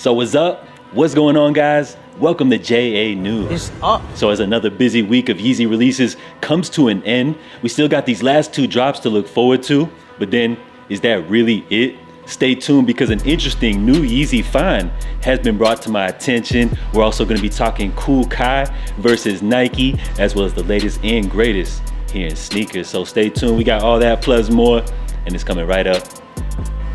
So what's up? What's going on, guys? Welcome to JA News. It's up. So as another busy week of Yeezy releases comes to an end, we still got these last two drops to look forward to, but then is that really it? Stay tuned because an interesting new Yeezy find has been brought to my attention. We're also going to be talking Kool Kai versus Nike, as well as the latest and greatest here in sneakers. So stay tuned. We got all that plus more, and it's coming right up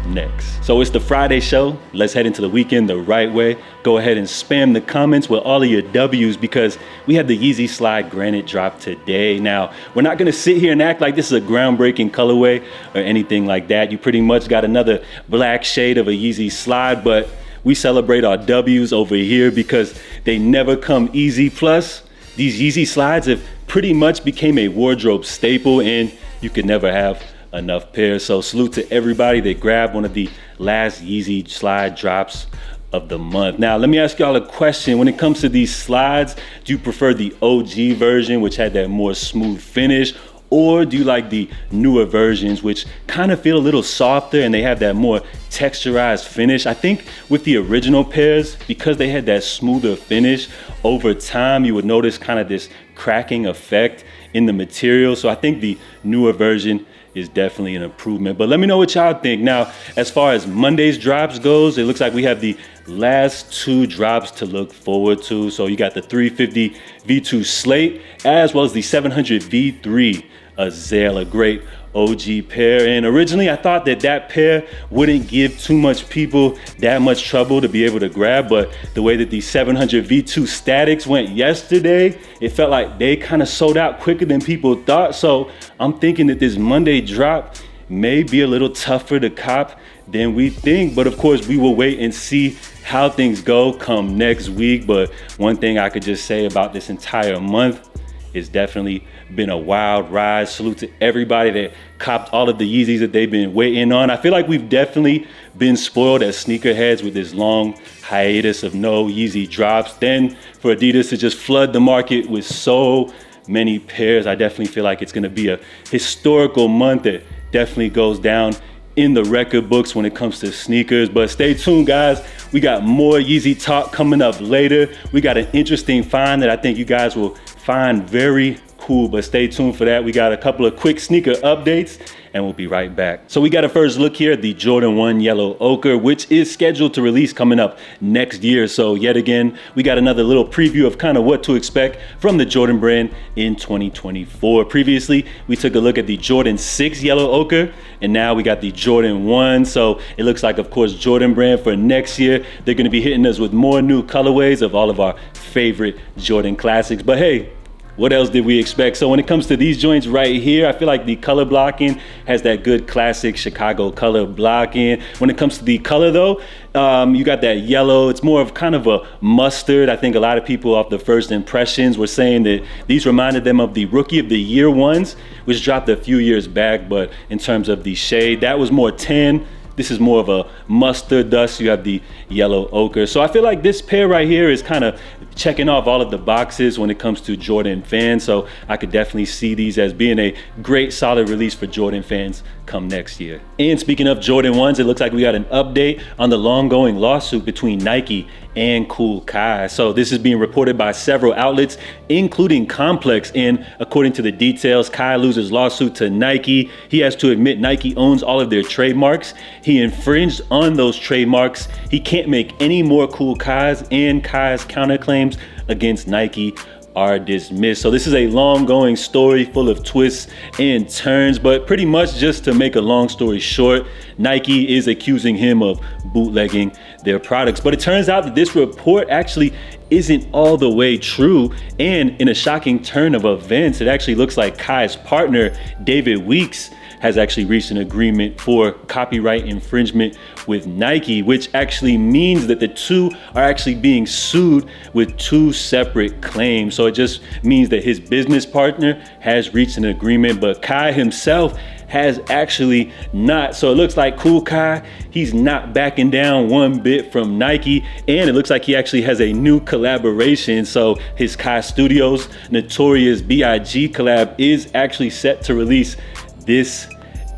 next. So it's the Friday show. Let's head into the weekend the right way. Go ahead and spam the comments with all of your W's because we have the Yeezy Slide Granite drop today. Now, we're not gonna sit here and act like this is a groundbreaking colorway or anything like that. You pretty much got another black shade of a Yeezy Slide, but we celebrate our W's over here because they never come easy. Plus, these Yeezy Slides have pretty much became a wardrobe staple and you could never have enough pairs. So salute to everybody that grabbed one of the last Yeezy Slide drops of the month. Now, let me ask y'all a question. When it comes to these slides, do you prefer the OG version, which had that more smooth finish, or do you like the newer versions, which kind of feel a little softer and they have that more texturized finish? I think with the original pairs, because they had that smoother finish, over time you would notice kind of this cracking effect in the material. So I think the newer version is definitely an improvement. But let me know what y'all think. Now, as far as Monday's drops goes, it looks like we have the last two drops to look forward to. So you got the 350 V2 Slate, as well as the 700 V3 Azale, a great OG pair. And originally I thought that pair wouldn't give too much people that much trouble to be able to grab, but the way that the 700 V2 Statics went yesterday, it felt like they kind of sold out quicker than people thought. So I'm thinking that this Monday drop may be a little tougher to cop than we think, but of course we will wait and see how things go come next week. But one thing I could just say about this entire month, it's definitely been a wild ride. Salute to everybody that copped all of the Yeezys that they've been waiting on. I feel like we've definitely been spoiled as sneakerheads with this long hiatus of no Yeezy drops. Then for Adidas to just flood the market with so many pairs, I definitely feel like it's gonna be a historical month that definitely goes down in the record books when it comes to sneakers. But stay tuned, guys. We got more Yeezy talk coming up later. We got an interesting find that I think you guys will find very cool, but stay tuned for that. We got a couple of quick sneaker updates and we'll be right back. So we got a first look here at the Jordan 1 Yellow Ochre, which is scheduled to release coming up next year. So yet again, we got another little preview of kind of what to expect from the Jordan brand in 2024. Previously, we took a look at the Jordan 6 Yellow Ochre, and now we got the Jordan 1. So it looks like, of course, Jordan brand for next year, they're gonna be hitting us with more new colorways of all of our favorite Jordan classics. But hey, what else did we expect? So when it comes to these joints right here, I feel like the color blocking has that good classic Chicago color blocking. When it comes to the color though, you got that yellow. It's more of kind of a mustard. I think a lot of people off the first impressions were saying that these reminded them of the Rookie of the Year ones, which dropped a few years back. But in terms of the shade, that was more tan. This is more of a mustard, thus you have the yellow ochre. So I feel like this pair right here is kind of checking off all of the boxes when it comes to Jordan fans. So I could definitely see these as being a great solid release for Jordan fans come next year. And speaking of Jordan 1s, it looks like we got an update on the long-going lawsuit between Nike and Kool Kai. So this is being reported by several outlets, including Complex. And according to the details, Kai loses lawsuit to Nike. He has to admit Nike owns all of their trademarks. He infringed on those trademarks. He can't make any more Kool Kais, and Kai's counterclaims against Nike are dismissed. So this is a long-going story full of twists and turns, but pretty much just to make a long story short, Nike is accusing him of bootlegging their products. But it turns out that this report actually isn't all the way true, and in a shocking turn of events, it actually looks like Kai's partner, David Weeks, has actually reached an agreement for copyright infringement with Nike, which actually means that the two are actually being sued with two separate claims. So it just means that his business partner has reached an agreement, but Kai himself has actually not. So it looks like Kool Kai, he's not backing down one bit from Nike, and it looks like he actually has a new collaboration. So his Kai Studios Notorious B.I.G. collab is actually set to release this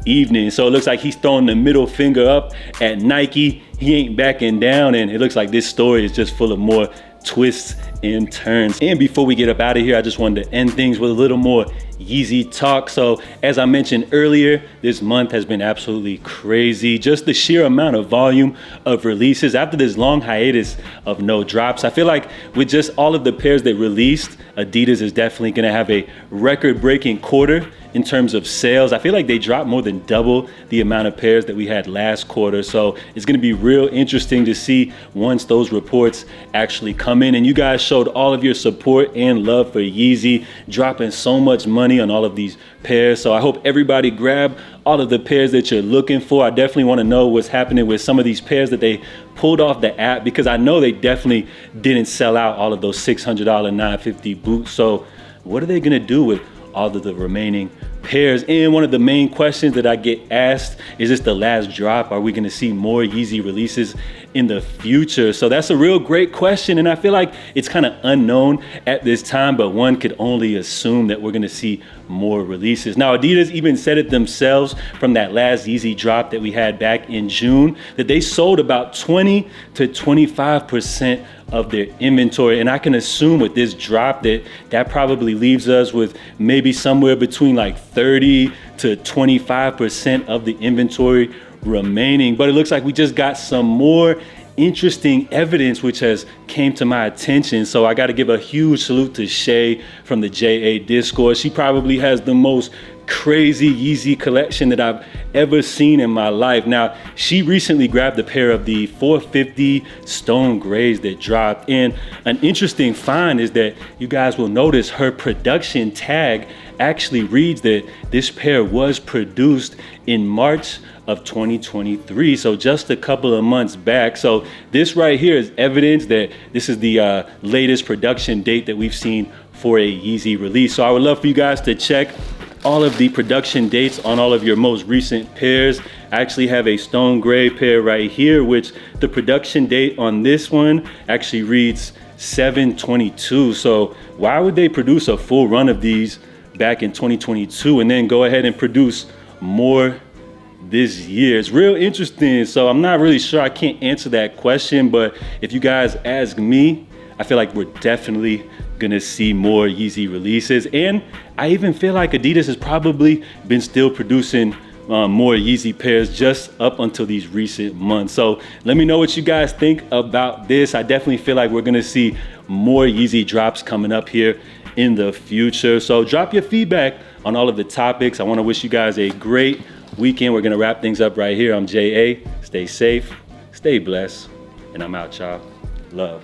evening. So it looks like he's throwing the middle finger up at Nike. He ain't backing down, and it looks like this story is just full of more twists and turns. And before we get up out of here, I just wanted to end things with a little more Yeezy talk. So as I mentioned earlier, this month has been absolutely crazy. Just the sheer amount of volume of releases after this long hiatus of no drops. I feel like with just all of the pairs that released, Adidas is definitely gonna have a record-breaking quarter in terms of sales. I feel like they dropped more than double the amount of pairs that we had last quarter. So it's gonna be real interesting to see once those reports actually come in. And you guys showed all of your support and love for Yeezy, dropping so much money on all of these pairs. So I hope everybody grab all of the pairs that you're looking for. I definitely wanna know what's happening with some of these pairs that they pulled off the app, because I know they definitely didn't sell out all of those $600 950 boots. So what are they gonna do with all of the remaining pairs? And one of the main questions that I get asked, is this the last drop? Are we gonna see more Yeezy releases in the future? So that's a real great question, and I feel like it's kind of unknown at this time, but one could only assume that we're gonna see more releases. Now, Adidas even said it themselves from that last Yeezy drop that we had back in June, that they sold about 20 to 25% of their inventory. And I can assume with this drop that probably leaves us with maybe somewhere between like 30 to 25% of the inventory remaining. But it looks like we just got some more interesting evidence which has came to my attention. So I got to give a huge salute to Shay from the JA Discord. She probably has the most crazy Yeezy collection that I've ever seen in my life. Now, she recently grabbed a pair of the 450 Stone Grays that dropped. And an interesting find is that you guys will notice her production tag actually reads that this pair was produced in March of 2023, so just a couple of months back. So this right here is evidence that this is the latest production date that we've seen for a Yeezy release. So I would love for you guys to check all of the production dates on all of your most recent pairs. I actually have a Stone Gray pair right here, which the production date on this one actually reads 7/22. So why would they produce a full run of these back in 2022 and then go ahead and produce more this year? It's real interesting. So I'm not really sure. I can't answer that question, but if you guys ask me, I feel like we're definitely gonna see more Yeezy releases. And I even feel like Adidas has probably been still producing more Yeezy pairs just up until these recent months. So let me know what you guys think about this. I definitely feel like we're gonna see more Yeezy drops coming up here in the future. So drop your feedback on all of the topics. I wanna wish you guys a great weekend. We're gonna wrap things up right here. I'm JA. Stay safe, stay blessed, and I'm out, y'all. Love.